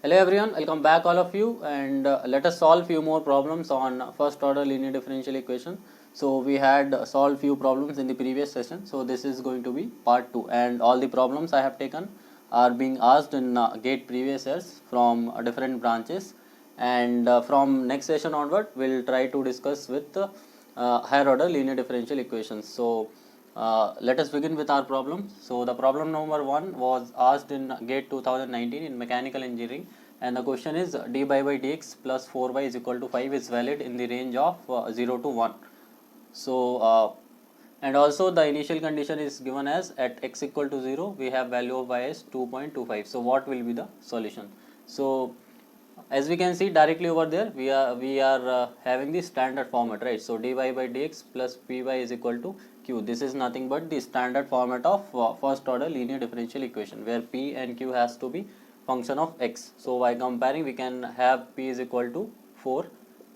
Hello everyone, welcome back all of you, and let us solve few more problems on first order linear differential equation. So we had solved few problems in the previous session, so this is going to be part 2, and all the problems I have taken are being asked in GATE previous years from different branches, and from next session onward we'll try to discuss with higher order linear differential equations. So let us begin with our problem. So the problem number 1 was asked in GATE 2019 in mechanical engineering, and the question is dy by dx plus 4y is equal to 5 is valid in the range of 0 to 1. So and also the initial condition is given as at x equal to 0 we have value of y as 2.25. So what will be the solution? So as we can see directly over there, we are having the standard format, right? So dy by dx plus py is equal to q. This is nothing but the standard format of first order linear differential equation, where p and q has to be function of x. So by comparing, we can have p is equal to 4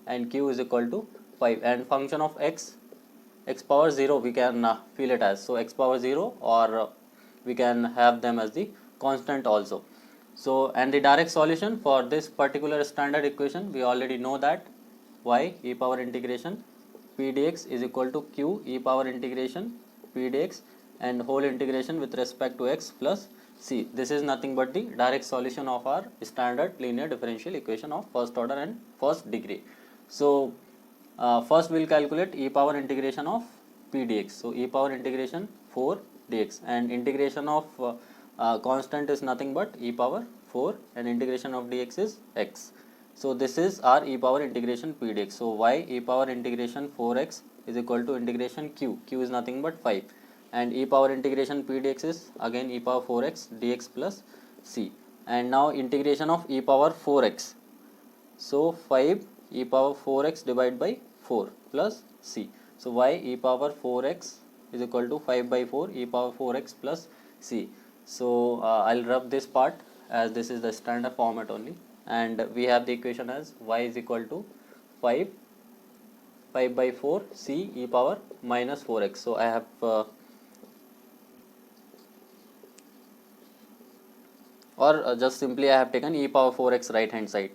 and q is equal to 5, and function of x power 0 we can feel it as, so x power 0, or we can have them as the constant also. So and the direct solution for this particular standard equation, we already know that y e power integration p dx is equal to q e power integration p dx and whole integration with respect to x plus c. This is nothing but the direct solution of our standard linear differential equation of first order and first degree. So first we will calculate e power integration of p dx. So e power integration 4 dx, and integration of constant is nothing but e power 4, and integration of dx is x. So this is our e power integration p dx. So y e power integration 4x is equal to integration q is nothing but 5, and e power integration p dx is again e power 4x dx plus c. And now integration of e power 4x, so 5 e power 4x divided by 4 plus c. So y e power 4x is equal to 5 by 4 e power 4x plus c. So I'll rub this part, as this is the standard format only, and we have the equation as y is equal to 5 by 4 c e power minus 4x. So I have just simply I have taken e power 4x right hand side.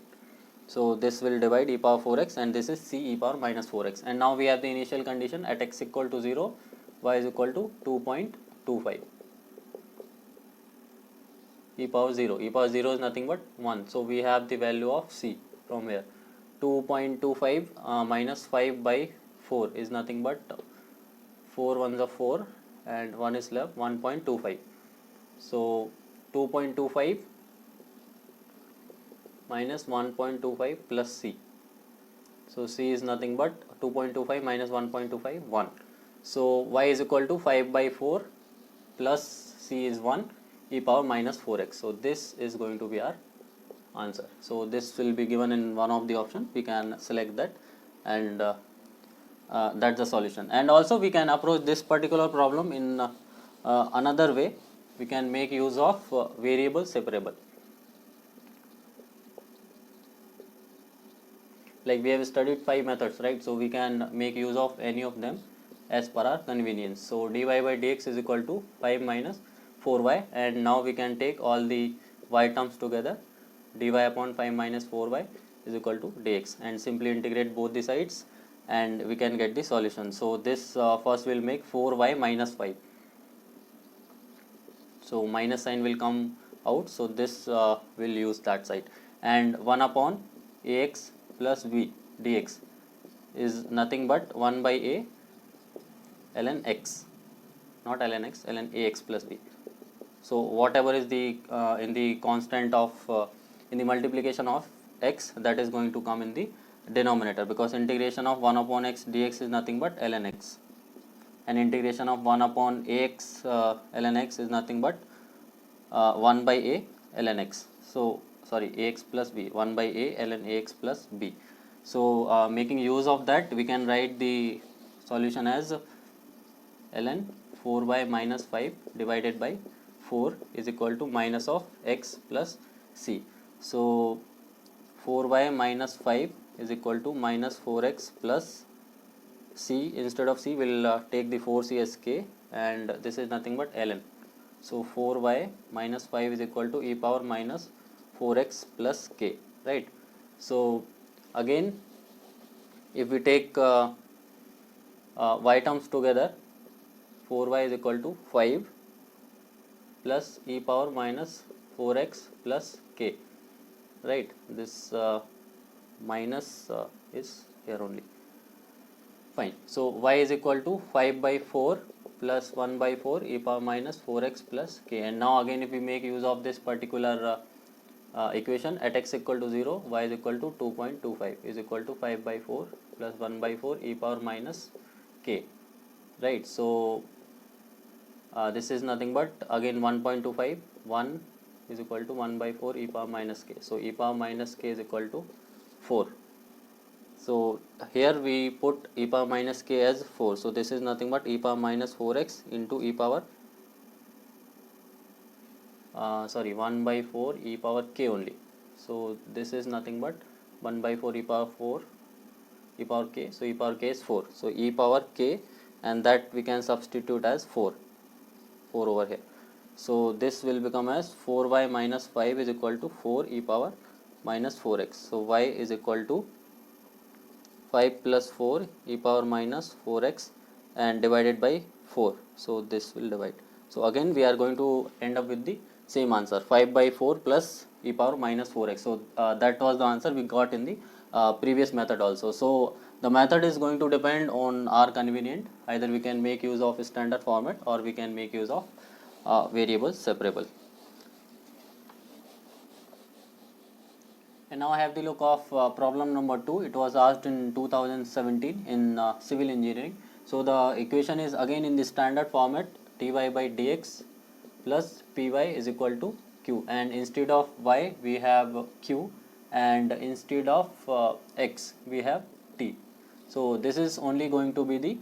So this will divide e power 4x, and this is c e power minus 4x. And now we have the initial condition at x equal to 0, y is equal to 2.25. E power 0. E power 0 is nothing but 1. So we have the value of c from here. 2.25 minus 5 by 4 is nothing but 4 ones are 4, and 1 is left, 1.25. So 2.25 minus 1.25 plus c. So c is nothing but 2.25 minus 1.25, 1. So y is equal to 5 by 4 plus c is 1 e power minus 4x. So this is going to be our answer. So this will be given in one of the options. We can select that, and that's the solution. And also we can approach this particular problem in another way. We can make use of variable separable. Like we have studied 5 methods, right? So we can make use of any of them as per our convenience. So dy by dx is equal to 5 minus 4y, and now we can take all the y terms together. Dy upon 5 minus 4y is equal to dx, and simply integrate both the sides, and we can get the solution. So this first will make 4y minus 5. So minus sign will come out, so this will use that side, and 1 upon ax plus b dx is nothing but 1 by a ln x, not ln x, ln ax plus b. So whatever is the in the constant of in the multiplication of x, that is going to come in the denominator, because integration of 1 upon x dx is nothing but ln x, and integration of 1 upon ax ln x is nothing but 1 by a ln x. So sorry, ax plus b, 1 by a ln ax plus b. So making use of that, we can write the solution as ln 4y minus 5 divided by 4 is equal to minus of x plus c. So 4y minus 5 is equal to minus 4x plus c. Instead of c, we will take the 4c as k, and this is nothing but ln. So 4y minus 5 is equal to e power minus 4x plus k, right? So again, if we take y terms together, 4y is equal to 5 plus e power minus 4x plus k, right? This minus is here only. Fine. So y is equal to 5 by 4 plus 1 by 4 e power minus 4x plus k. And now again, if we make use of this particular equation, at x equal to 0, y is equal to 2.25 is equal to 5 by 4 plus 1 by 4 e power minus k, right? So this is nothing but again 1.25, 1 is equal to 1 by 4 e power minus k. So e power minus k is equal to 4. So here we put e power minus k as 4. So this is nothing but e power minus 4x into e power 1 by 4 e power k only. So this is nothing but 1 by 4 e power 4 e power k. So e power k is 4. So e power k, and that we can substitute as 4 over here. So this will become as 4y minus 5 is equal to 4 e power minus 4x. So y is equal to 5 plus 4 e power minus 4x and divided by 4. So this will divide. So again we are going to end up with the same answer, 5 by 4 plus e power minus 4x. So that was the answer we got in the previous method also. So the method is going to depend on our convenient. Either we can make use of standard format or we can make use of variable separable. And now I have the look of problem number 2. It was asked in 2017 in civil engineering. So the equation is again in the standard format, dy by dx plus py is equal to q, and instead of y we have q, and instead of x we have t. So this is only going to be the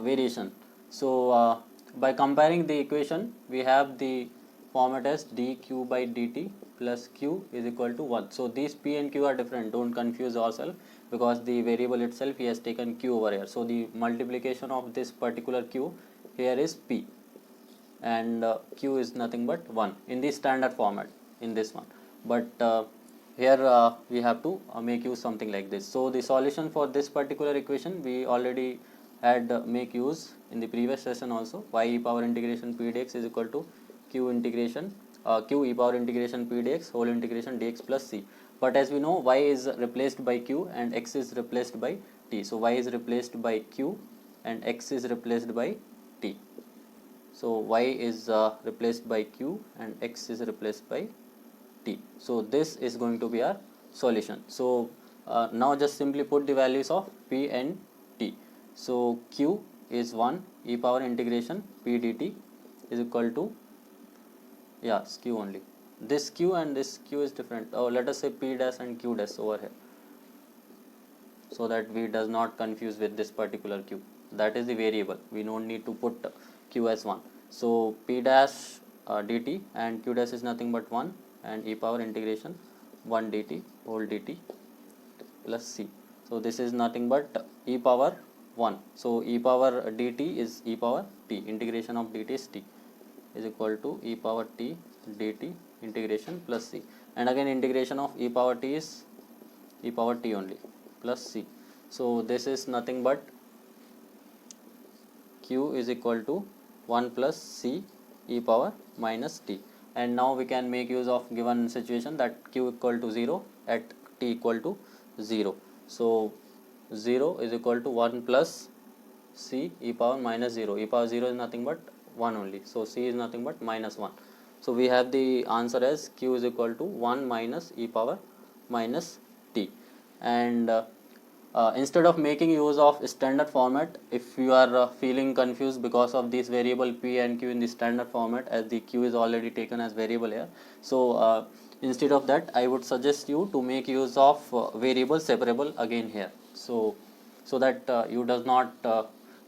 variation. So by comparing the equation, we have the format as dq by dt plus q is equal to 1. So these p and q are different, don't confuse yourself, because the variable itself he has taken q over here. So the multiplication of this particular q here is p, and q is nothing but 1 in the standard format in this one. But here we have to make use something like this. So the solution for this particular equation we already had make use in the previous session also. Y e power integration p dx is equal to q integration q e power integration p dx whole integration dx plus c. But as we know, y is replaced by q and x is replaced by t. So y is replaced by q and x is replaced by t. So y is replaced by q and x is replaced by t. So this is going to be our solution. So now just simply put the values of p and t. So q is 1 e power integration p dt is equal to, yes, q only. This q and this q is different. Oh, let us say p dash and q dash over here, so that we does not confuse with this particular q. That is the variable. We don't need to put q as 1. So p dash dt and q dash is nothing but 1 and e power integration 1 dt whole dt plus c. So this is nothing but e power 1. So e power dt is e power t, integration of dt is t, is equal to e power t dt integration plus c, and again integration of e power t is e power t only plus c. So this is nothing but q is equal to 1 plus c e power minus t. And now we can make use of given situation that q equal to 0 at t equal to 0. So 0 is equal to 1 plus c e power minus 0. E power 0 is nothing but 1 only. So c is nothing but minus 1. So we have the answer as q is equal to 1 minus e power minus t. And instead of making use of standard format, if you are feeling confused because of this variable p and q in the standard format, as the q is already taken as variable here, so instead of that I would suggest you to make use of variable separable again here, so that you does not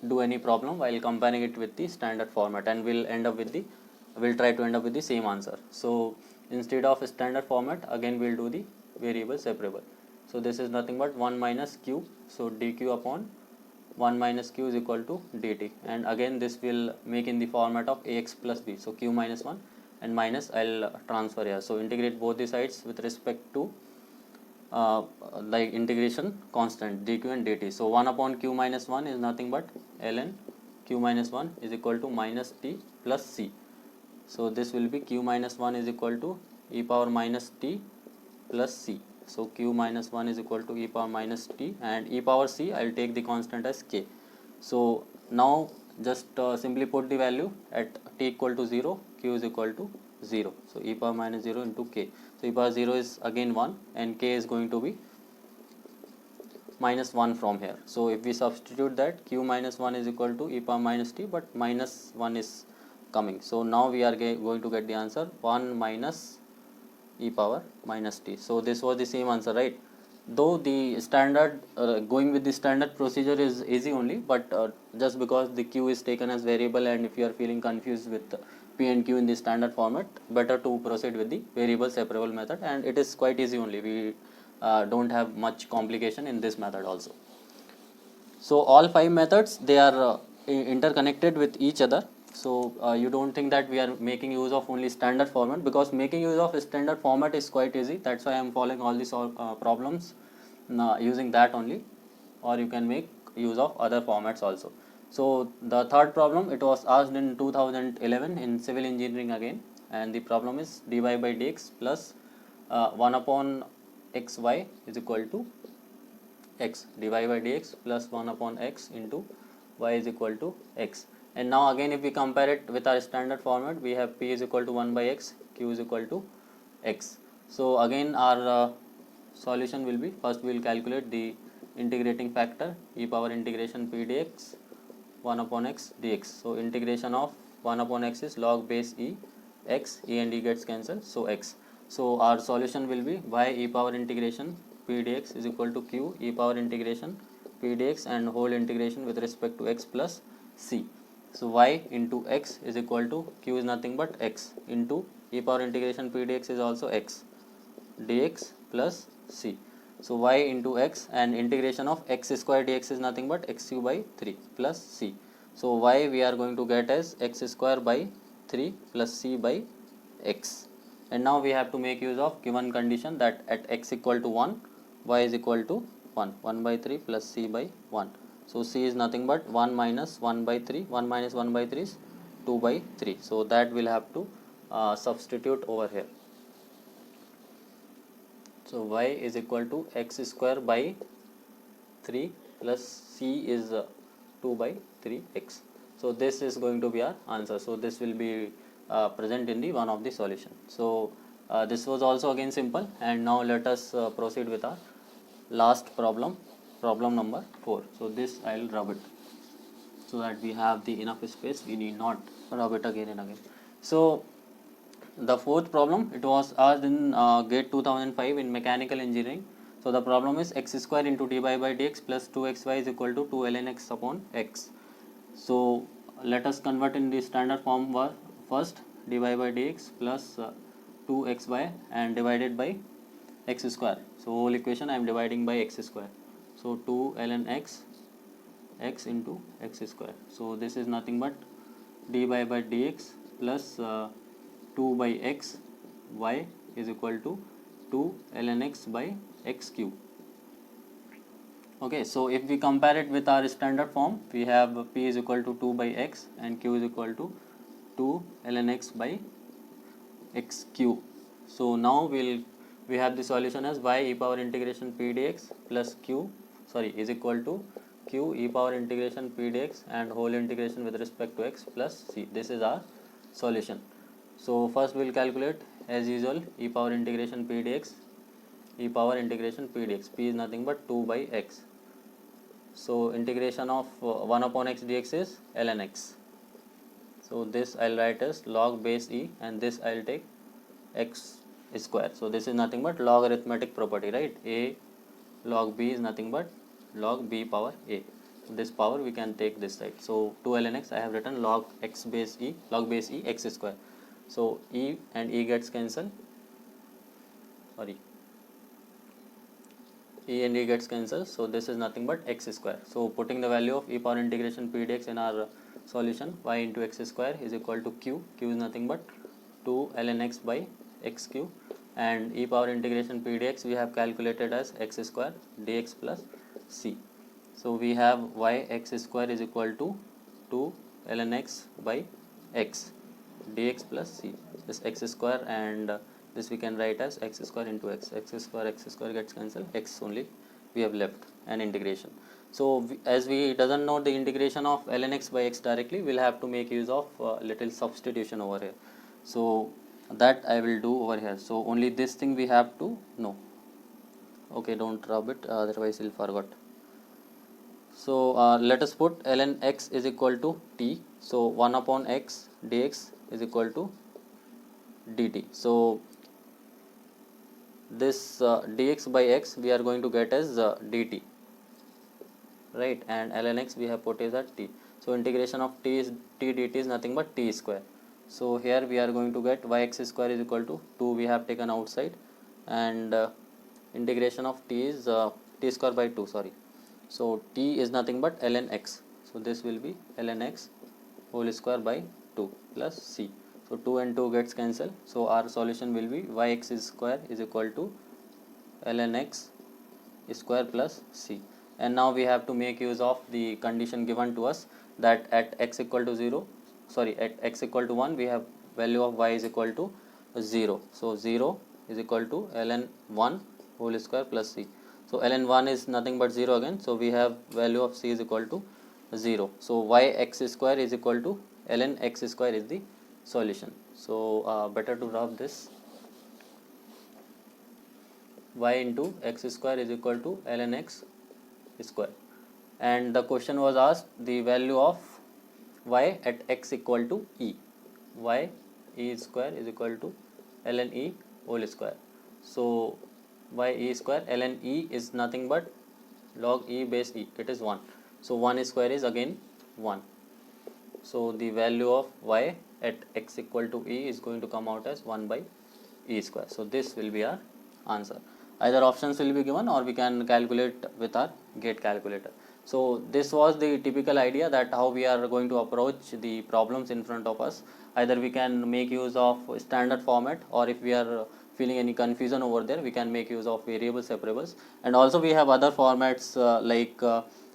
do any problem while comparing it with the standard format, and will try to end up with the same answer. So instead of standard format, again we'll do the variable separable. So this is nothing but 1 minus q. So dq upon 1 minus q is equal to dt, and again this will make in the format of ax plus b. So q minus 1 and minus I'll transfer here. So integrate both the sides with respect to the integration constant dq and dt. So 1 upon q minus 1 is nothing but ln q minus 1 is equal to minus t plus c. So this will be q minus 1 is equal to e power minus t plus c. So q minus 1 is equal to e power minus t, and e power c I will take the constant as k. So now just simply put the value at t equal to 0, q is equal to 0. So e power minus 0 into k. So e power 0 is again 1 and k is going to be minus 1 from here. So if we substitute that, q minus 1 is equal to e power minus t, but minus 1 is coming. So now we are going to get the answer 1 minus e power minus t. So this was the same answer, right? Though the standard going with the standard procedure is easy only, but just because the q is taken as variable, and if you are feeling confused with p and q in the standard format, better to proceed with the variable separable method, and it is quite easy only. We don't have much complication in this method also. So all 5 methods, they are interconnected with each other. So you don't think that we are making use of only standard format, because making use of standard format is quite easy. That's why I am following all these problems using that only, or you can make use of other formats also. So the third problem, it was asked in 2011 in civil engineering again, and the problem is dy by dx plus 1 upon xy is equal to x, dy by dx plus 1 upon x into y is equal to x. And now again, if we compare it with our standard format, we have p is equal to 1 by x, q is equal to x. So again our solution will be, first we will calculate the integrating factor, e power integration p dx 1 upon x dx. So integration of 1 upon x is log base e x, e and e gets cancelled, so x. So our solution will be y e power integration p dx is equal to q e power integration p dx and whole integration with respect to x plus c. So y into x is equal to, q is nothing but x, into e power integration p dx is also x dx plus c. So y into x, and integration of x square dx is nothing but x cube by 3 plus c. So y we are going to get as x square by 3 plus c by x. And now we have to make use of given condition that at x equal to 1, y is equal to 1 by 3 plus c by 1. So c is nothing but 1 minus 1 by 3, 1 minus 1 by 3 is 2 by 3. So that will have to substitute over here. So y is equal to x square by 3 plus c is 2 by 3x. So this is going to be our answer. So this will be present in the one of the solution. So this was also again simple, and now let us proceed with our last problem, problem number 4. So this I will rub it so that we have the enough space, we need not rub it again and again. So the fourth problem, it was asked in GATE 2005 in mechanical engineering. So the problem is x square into dy by dx plus 2xy is equal to 2 ln x upon x. So let us convert in the standard form first, dy by dx plus 2xy and divided by x square. So whole equation I am dividing by x square. So 2 ln x into x square. So this is nothing but dy by dx plus 2 by x y is equal to 2 ln x by x cube. Okay, so if we compare it with our standard form, we have p is equal to 2 by x and q is equal to 2 ln x by x cube. So now we have the solution as y e power integration p dx plus q is equal to q e power integration p dx and whole integration with respect to x plus c. This is our solution. So first we will calculate as usual e power integration p dx, e power integration p dx, p is nothing but 2 by x. So integration of 1 upon x dx is ln x. So this I will write as log base e, and this I will take x square. So this is nothing but logarithmetic property, right? A log b is nothing but log b power a. So this power we can take this side. So 2 ln x I have written log x base e, log base e x square. So e and e gets cancelled, e and e gets cancelled. So this is nothing but x square. So putting the value of e power integration p dx in our solution, y into x square is equal to q. Q is nothing but 2 ln x by x cube, and e power integration p dx we have calculated as x square dx plus c. So we have y x square is equal to 2 ln x by x dx plus c. This x square and this we can write as x square into x. X square gets cancelled, x only we have left, and integration. So as we doesn't know the integration of ln x by x directly, we'll have to make use of little substitution over here. So that I will do over here. So only this thing we have to know. Okay, don't rub it, otherwise you'll forget. So let us put ln x is equal to t. So 1 upon x dx is equal to dt. So this dx by x we are going to get as dt, right, and ln x we have put is at t. So integration of t dt is nothing but t square. So here we are going to get yx square is equal to 2 we have taken outside, and integration of t is t square by 2, sorry. So t is nothing but ln x. So this will be ln x whole square by 2 plus c. So 2 and 2 gets cancelled. So our solution will be yx square is equal to ln x square plus c. And now we have to make use of the condition given to us, that at x equal to 0, sorry, at x equal to 1 we have value of y is equal to 0. So 0 is equal to ln 1 whole square plus c. So ln 1 is nothing but 0 again. So we have value of c is equal to 0. So yx square is equal to ln x square is the solution. So better to rub this. Y into x square is equal to ln x square, and the question was asked the value of y at x equal to e. Y e square is equal to ln e whole square. So y e square ln e is nothing but log e base e, it is 1. So 1 square is again 1. So the value of y at x equal to e is going to come out as 1 by e square. So this will be our answer. Either options will be given, or we can calculate with our gate calculator. So this was the typical idea, that how we are going to approach the problems in front of us. Either we can make use of standard format, or if we are feeling any confusion over there, we can make use of variables, separables. And also we have other formats like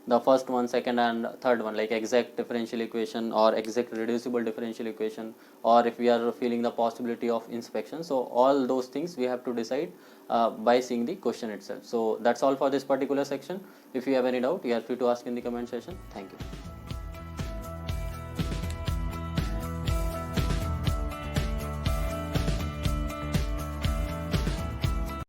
the first one, second and third one, like exact differential equation or exact reducible differential equation, or if we are feeling the possibility of inspection. So all those things we have to decide by seeing the question itself. So that's all for this particular section. If you have any doubt, you are free to ask in the comment section. Thank you.